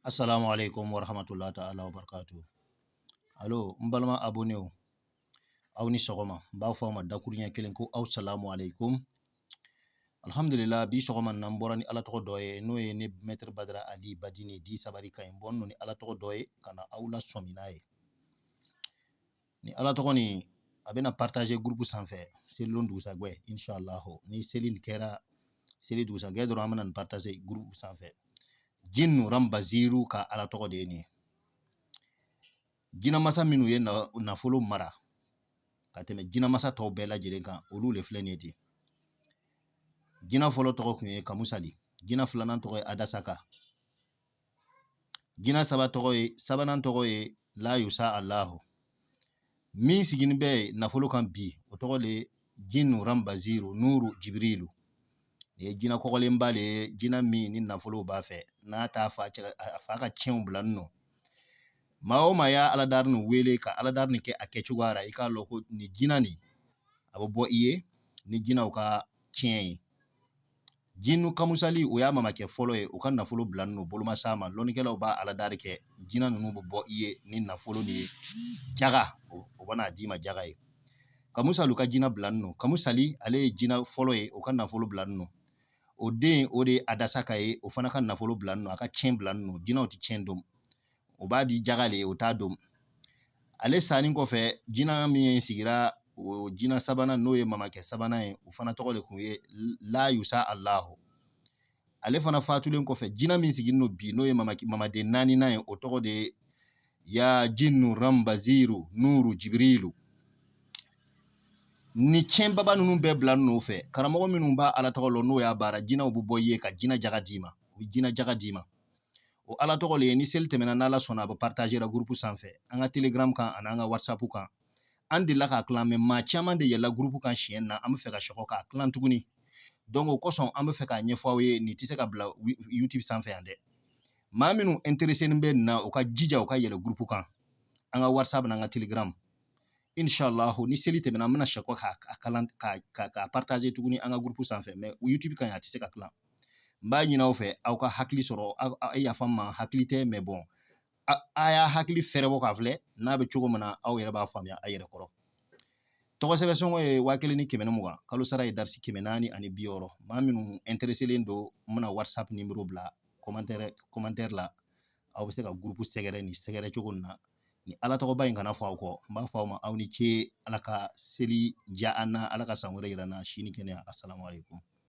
Assalamu alaikum wa rahmatullahi ta'ala wa barakatuh. Alo, mbalma abonné o. Aw ni sogoma. Ba fo ma dakurnya kelen ko aw salamu alaikum. Alhamdulillah bi sogoma nan borani ala to doye no ye ne maître Badra Ali Badini di sabari kay bonno ni ala to doye kana awla sominaye. Ni ala to ni abena partager groupe sans faire. C'est londu sa gwe inshallah. Ni Céline Kera Céline Dousa gedro amana partager groupe sans faire. Jinnu ramba ziru ka ala to de ni. Jina masa minu ye nafolo mara ka teme jina masa tɔw bɛɛ lajɛlen kan olu le filɛ nin ye ten. Jina fɔlɔ tɔgɔ kun ye Kamusali, jina filanan tɔgɔ ye Adasaka, jina sabanan tɔgɔ ye La Yusa Allahu. Min sigini bɛ nafolo kan bi o tɔgɔ le Jinnu Rambaziru Nuru Jibrilu. Ye jina kɔgɔlenba le ye jina min ni nafolo b'a fɛ n'a t'a fa ka tiɲɛw bila nɔ. Maa o maa y'a aladari ni wele ka aladari ni kɛ a kɛcogoya la i k'a lɔn ko ni jina ni a bɛ bɔ i ye ni jinaw ka tiɲɛ ye. Jinnu Kamusali o y'a mamakɛ fɔlɔ ye o ka nafolo bila nɔ bolomasa ma lɔnnikɛlaw b'a aladari kɛ jina ninnu bɛ bɔ i ye ni nafolo ni ye jaga o bɛna d'i ma jaga ye. Kamusali ka jina bila nɔ Kamusali ale ye jina fɔlɔ ye o ka nafolo bila nɔ o den o de ye Adasaka ye o fana ka nafolo bila nɔ a ka tiɲɛ bila nɔ jinaw tɛ tiɲɛ dɔn. O b'a di jaga le o t'a dɔn. Ale sani kɔfɛ jina min sigira o jina sabanan n'o ye mamakɛ sabanan ye o fana tɔgɔ de kun ye La Yusa Allahu. Ale fana fatulen kɔfɛ jina min sigin no bi n'o ye mamaden naaninan ye o tɔgɔ de ye Ya Jinnu Rambaziru Nuru Jibrilu. Ni tiɲɛ baba ninnu bɛɛ bila n'o fɛ karamɔgɔ minnu b'a ala tɔgɔ lɔ n'o y'a baara jinaw bɛ bɔ i ye ka jina jaga d'i ma o bɛ jina jaga d'i ma. O ala tɔgɔ le ye ni seli tɛmɛna n'ala sɔnna a bɛ partager la groupe sanfɛ an ka telegram kan ani an ka whatsapp kan. An delila k'a tilan mɛ maa caman de yɛlɛla groupe kan siɲɛ na an bɛ fɛ ka sɔgɔ k'a tilan tuguni. Donc o kosɔn an bɛ fɛ k'a ɲɛfɔ aw ye nin tɛ se ka bila YouTube sanfɛ yan dɛ. Maa minnu intéressé bɛ nin na o ka jija o ka yɛlɛ groupe kan an ka whatsapp n'an ka telegram. Inshallah ni seli tɛmɛna an bɛna sɔgɔ k'a partager tuguni an ka groupe sanfɛ mais YouTube kan a tɛ se ka tilan. N b'a ɲini aw fɛ aw ka hakili sɔrɔ aw yafa n ma hakili tɛ mais bon a y'a hakili fɛrɛbɔ k'a filɛ n'a bɛ cogo min na aw yɛrɛ b'a faamuya a yɛrɛ kɔrɔ. Tɔgɔ sɛbɛn sɔngɔ ye 1420 kalo sara ye darisi 460. Maa minnu intéressé len don n bɛna whatsapp numéro bila commentaire la aw bɛ se ka groupe sɛgɛrɛ ni sɛgɛrɛ cogo min na ni ala tɔgɔba in kana fɔ aw kɔ n b'a fɔ aw ma aw ni ce ala ka seli diya an na ala ka san wɛrɛ yira n na sini kɛnɛya assalamu alaikum.